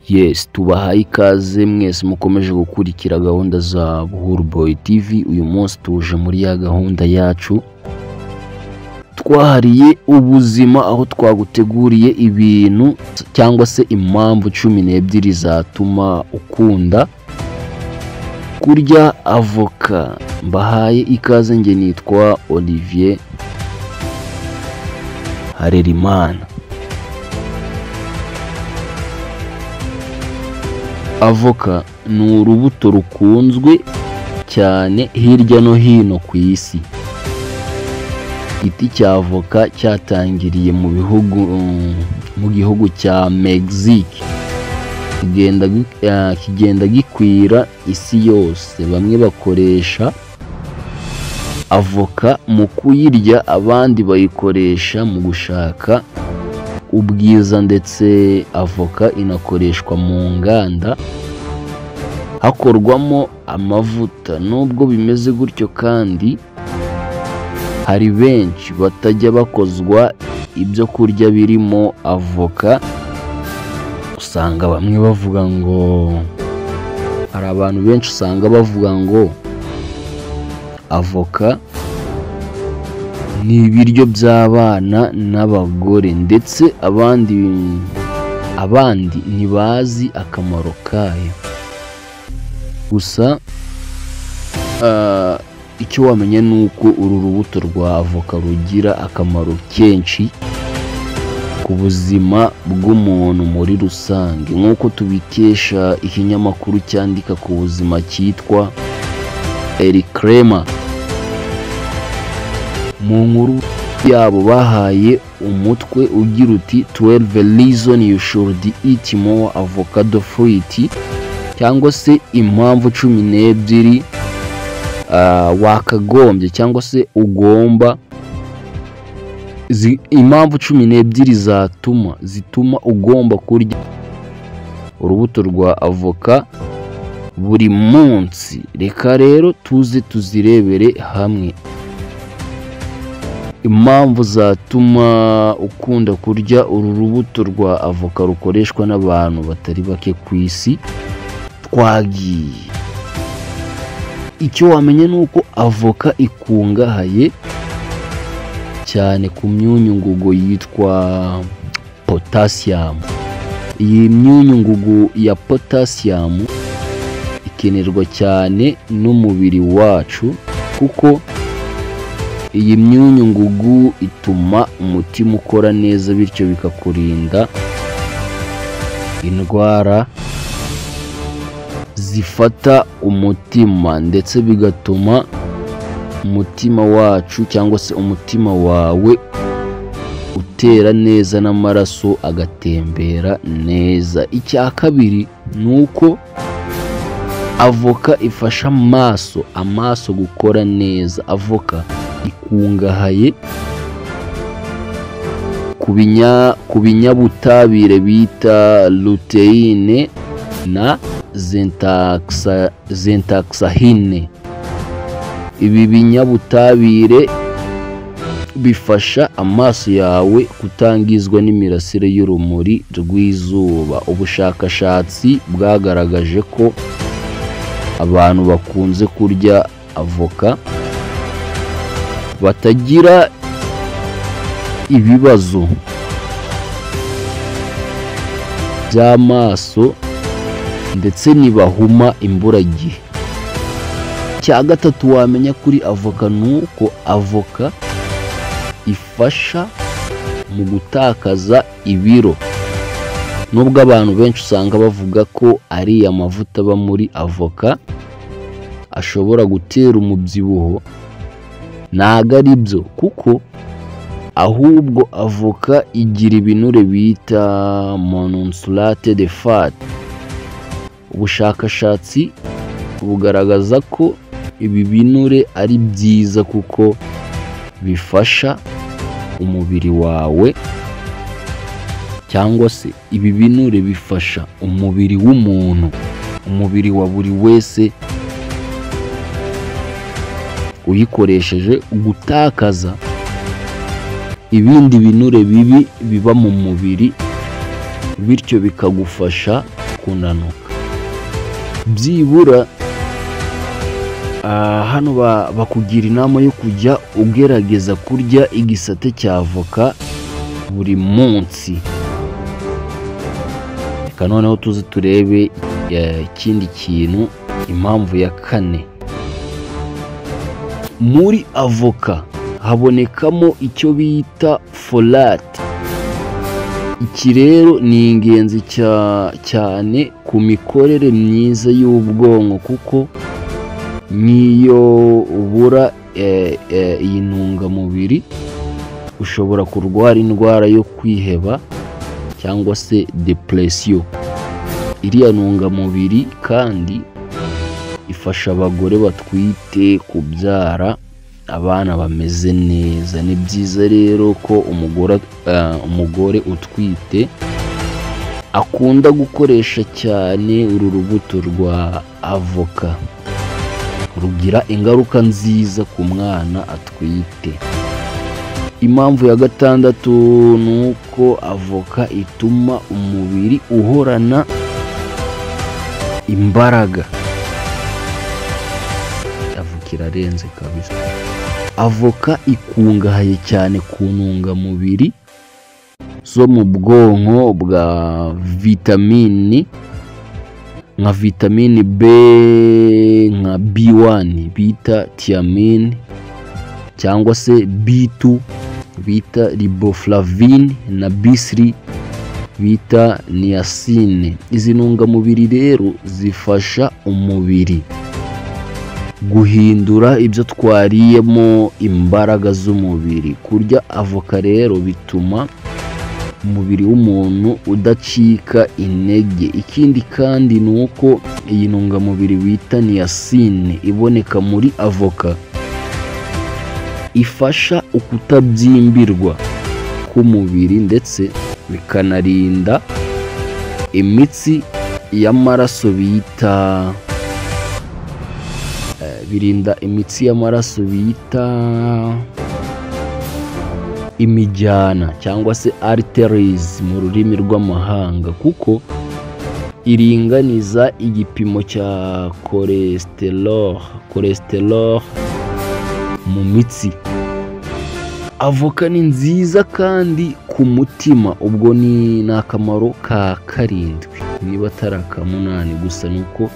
Yes, tubahaye ikaze mwese mukomeje gukurikira gahunda za Buhuru Boy TV. Uyu munsi tuje muri ya gahunda yacu twahariye ubuzima, aho twaguteguriye ibintu cyangwa se impamvu 12 zatuma ukunda kurya avoka. Mbahaye ikaze, nge nitwa Olivier Harerimana. Avoka ni urubuto rukunzwe cyane hirya no hino ku isi. Igiti cya avoka cyatangiriye mu gihugu cya Mexique, kigenda gikwira isi yose. Bamwe bakoresha avoka mu kuyirya, abandi bayikoresha mu gushaka ubwiza, ndetse avoka inakoreshwa mu nganda hakorwamo amavuta. Nubwo bimeze gutyo kandi hari benshi batajya bakozwa ibyo kurya birimo avoka. Usanga bamwe bavuga ngo, hari abantu benshi usanga bavuga ngo avoka ni ibiryo by'abana n'abagore, ndetse abandi ntibazi akamaro kayo. Gusa icyo wamenye ni uko uru rubuto rwa avoka rugira akamaro kenshi ku buzima bw'umuntu muri rusange, nk'uko tubikesha ikinyamakuru cyandika ku buzima cyitwa Crema. Mu nkuru yabo bahaye umutwe ugira uti 12 reasons you should eat more avocado fruit, cyangwa se impamvu 12 wakagombye cyangwa se ugomba, impamvu 12 zituma ugomba kurya urubuto rwa avoka buri munsi. Reka rero tuze tuzirebere hamwe. Impamvu zatuma ukunda kurya uru rubuto rwa avoka rukoreshwa n'abantu batari bake ku isi. Twagiye. Icyo wamenye ni uko avoka ikungahaye cyane ku myunyungugu yitwa potassium. Iyi myunyungugu ya potassium ikenerwa cyane n'umubiri wacu, kuko iyi myunyungugu ituma umutima ukora neza, bityo bikakurinda indwara zifata umutima, ndetse bigatuma umutima wacu cyangwa se umutima wawe utera neza n'amaraso agatembera neza. Icya kabiri ni uko avoka ifasha amaso gukora neza. Avoka ikungahaye ku binyabutabire bita luteine na zentaxahine. Ibi binyabutabire bifasha amaso yawe kutangizwa n'imirasire y'urumuri rw'izuba. Ubushakashatsi bwagaragaje ko abantu bakunze kurya avoka batagira ibibazo by'amaso, ndetse ntibahuma imburagihe. Icya gatatu wamenya kuri avoka ni uko avoka ifasha mu gutakaza ibiro. Nubwo abantu benshi usanga bavuga ko ari amavuta aba muri avoka ashobora gutera umubyibuho, ntago ari byo, kuko ahubwo avoka igira ibinure bita monounsaturated fat. Ubushakashatsi bugaragaza ko ibi binure ari byiza, kuko bifasha umubiri wawe, cyangwa se ibi binure bifasha umubiri w'umuntu, umubiri wa buri wese uyikoresheje gutakaza ibindi binure bibi biba mu mubiri, bityo bikagufasha kunanuka. Byibura hano bakugira inama yo kujya ugerageza kurya igisate cya avoka buri munsi. Reka noneho tuze turebe ikindi kintu, impamvu ya kane. Muri avoka habonekamo icyo bita folate. Iki rero ni ingenzi cyane ku mikorere myiza y'ubwonko, kuko niyo ubura iyi ntungamubiri ushobora kurwara indwara yo kwiheba cyangwa se depression. Iriya ntungamubiri kandi ifasha abagore batwite kubyara abana bameze neza. Ni byiza rero ko umugore utwite akunda gukoresha cyane uru rubuto rwa avoka. Rugira ingaruka nziza ku mwana atwite. Impamvu ya gatandatu ni uko avoka ituma umubiri uhorana imbaraga. Avoka irarenze kabisa. Avoka ikungahaye cyane ku ntungamubiri zo mu bwonko bwa vitamini, nka vitamini B, nka B1 bita thiamine, cyangwa se B2 bita riboflavine, na B3 bita niacin. Izi ntungamubiri rero zifasha umubiri guhindura ibyo twariyemo imbaraga z'umubiri. Kurya avoka rero bituma umubiri w'umuntu udacika intege. Ikindi kandi ni uko iyi ntungamubiri bita niacin iboneka muri avoka ifasha ukutabyimbirwa k'umubiri, ndetse bikanarinda imitsi y'amaraso birinda imitsi y'amaraso bita imijyana cyangwa se arteries mu rurimi rw'amahanga, kuko iringaniza igipimo cya cholesterol mu mitsi. Avoka ni nziza kandi ku mutima. Ubwo ni akamaro ka 7 niba atari aka 8 gusa, nuko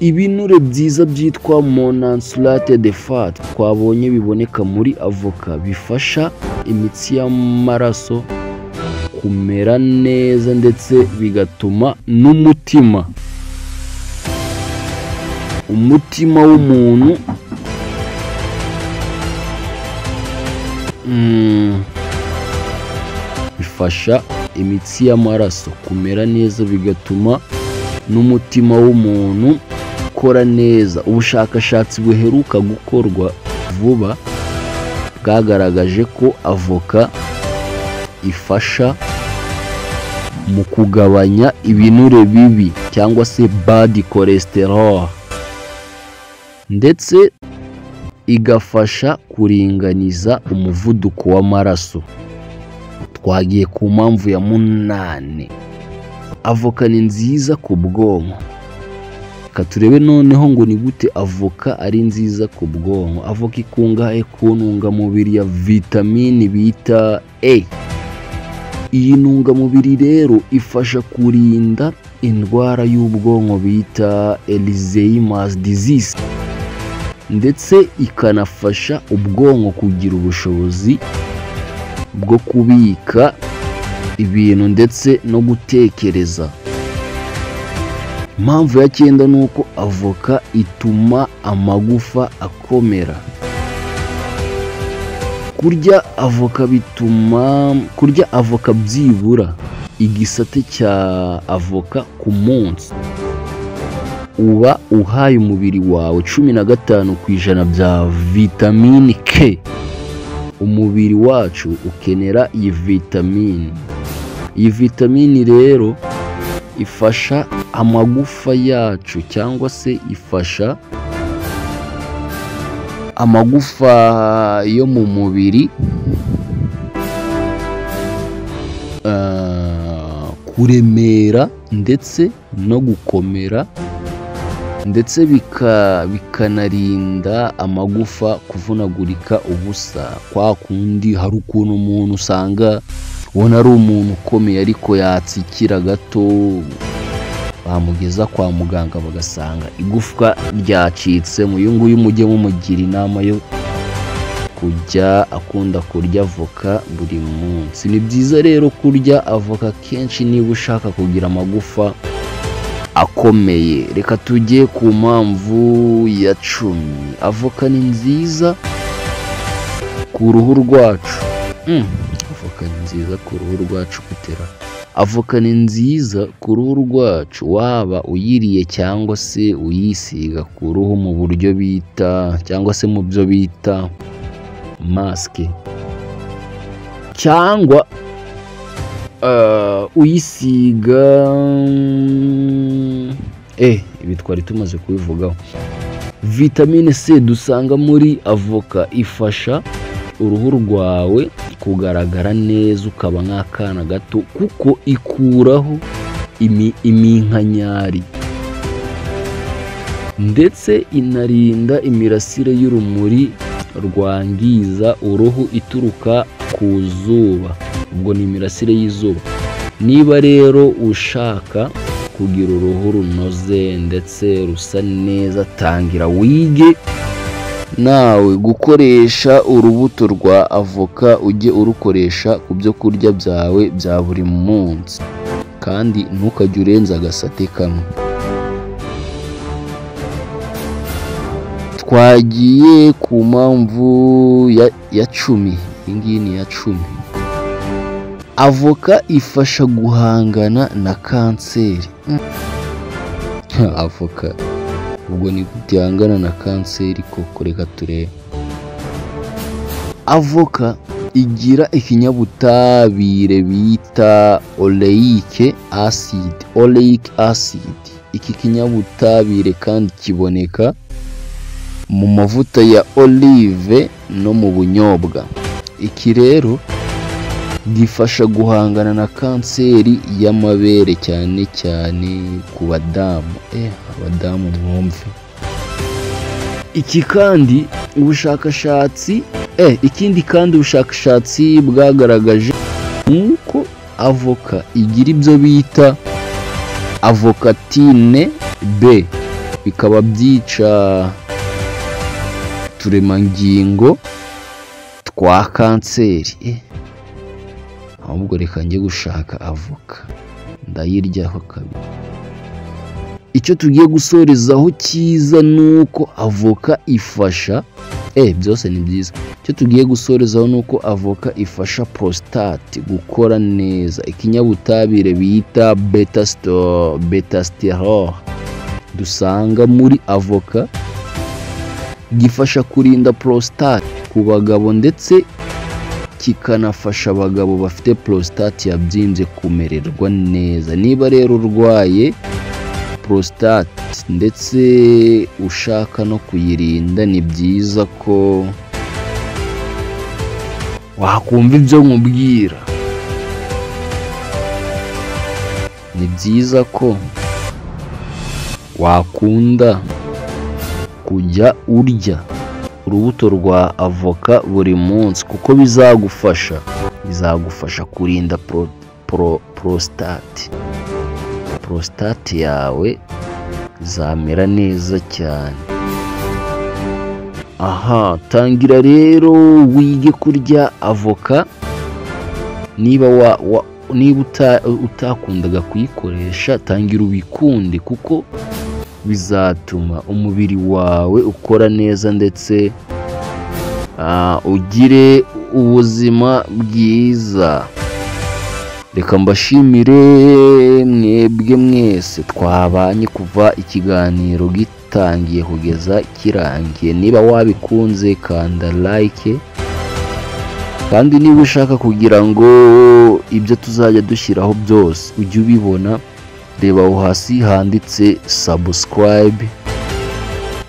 ibinure byiza byitwa monounsaturated fat twabonye biboneka muri avoka bifasha imitsi y'amaraso kumera neza, ndetse bigatuma n'umutima w'umuntu bifasha imitsi y'amaraso kumera neza, bigatuma n'umutima w'umuntu ukora neza. Ubushakashatsi buheruka gukorwa vuba bwagaragaje ko avoka ifasha mu kugabanya ibinure bibi cyangwa se bad cholesterol, ndetse igafasha kuringaniza umuvuduko w'amaraso. Twagiye ku mpamvu ya 8. Avoka ni nziza ku bwonko. Turebe noneho ngo ni gute avoka ari nziza ku bwonko. Avoka ikungahaye ku ntungamubiri ya vitamini bita A. Iyi ntungamubiri rero ifasha kurinda indwara y'ubwonko bita Alzheimer's disease, ndetse ikanafasha ubwonko kugira ubushobozi bwo kubika ibintu ndetse no gutekereza. Impamvu ya 9 ni uko avoka ituma amagufa akomera. Kurya avoka byibura igisate cya avoka ku munsi, uba uhaye umubiri wawe 15% bya vitamini K. Umubiri wacu ukenera iyi vitamini. Iyi vitamini rero ifasha amagufa yacu, cyangwa se ifasha amagufa yo mu mubiri kuremera ndetse no gukomera, ndetse bikanarinda amagufa kuvunagurika ubusa. Kwa kundi hari ukuntu umuntu usanga ubona ari umuntu ukomeye ariko yatsikira gato, bamugeza kwa muganga bagasanga igufwa ryacitse. Uyu nguyu mujye mumugira inama yo kujya akunda kurya avoka buri munsi. Ni byiza rero kurya avoka kenshi niba ushaka kugira amagufa akomeye. Reka tujye ku mpamvu ya 10. Avoka ni nziza ku ruhu rwacu. Avoka ni nziza ku ruhu rwacu gutera. Avoka ni nziza ku ruhu rwacu, waba uyiriye cyangwa se uyisiga ku ruhu mu buryo bita cyangwa se mu byo bita maske, cyangwa uyisiga ibi twari tumaze kubivugaho. Vitamine C dusanga muri avoka ifasha uruhu rwawe kugaragara neza, ukaba nk'akana gato, kuko ikuraho iminkanyari ndetse inarinda imirasire y'urumuri rwangiza uruhu ituruka ku zuba. Ubwo ni imirasire y'izuba. Niba rero ushaka kugira uruhu runoze ndetse rusa neza, tangira wige nawe gukoresha urubuto rwa avoka, ujye urukoresha ku byo kurya byawe bya buri munsi, kandi ntukajye urenza agasate kamwe. Twagiye ku mpamvu ya 10. Iyi ngiyi ni iya 10. Avoka ifasha guhangana na kanseri. Avoka ubwo ni gutihangana na kanseri koko? Reka turebe. Avoka igira ikinyabutabire bita oleic acid. Iki kinyabutabire kandi kiboneka mu mavuta ya olive no mu bunyobwa. Iki rero gifasha guhangana na kanseri y'amabere, cyane cyane ku badamu. Abadamu mwumve. Ikindi kandi ubushakashatsi bwagaragaje nuko avoka igira ibyo bita avokatine B, bikaba byica turemangingo twa kanseri. Ahubwo reka njye gushaka avoka ndayiryaho kabiri. Icyo tugiye gusorezaho cyiza nuko avoka ifasha byose ni byiza. Icyo tugiye gusorezaho nuko avoka ifasha prostate gukora neza. Ikinyabutabire bita beta-sterol dusanga muri avoka gifasha kurinda prostate ku bagabo, ndetse kikanafasha abagabo bafite prostate yabyimbye kumererwa neza. Niba rero urwaye prostate ndetse ushaka no kuyirinda, ni byiza ko wakumva ibyo nkubwira. Ni byiza ko wakunda kujya urya urubuto rwa avoka buri munsi, kuko bizagufasha kurinda prostate yawe zamera neza cyane. Tangira rero wige kurya avoka. Niba utakundaga kuyikoresha, tangira ubikunde, kuko bizatuma umubiri wawe ukora neza ndetse ugire ubuzima bwiza. Reka mbashimire mwebwe mwese twabanye kuva ikiganiro gitangiye kugeza kirangiye. Niba wabikunze kanda like, kandi niba ushaka kugira ngo ibyo tuzajya dushyiraho byose ujye ubibona, reba aho hasi handitse subscribe,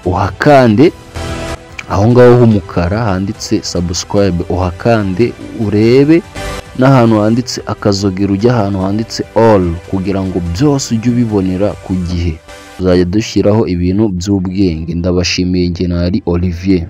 uhakande. Aho ngaho h'umukara handitse subscribe, uhakande urebe n'ahantu handitse akazogera ujya ahantu handitse all kugira ngo byose ujye ubibonera ku gihe. Tuzajya dushyiraho ibintu by'ubwenge. Ndabashimiye, njye nari Olivier.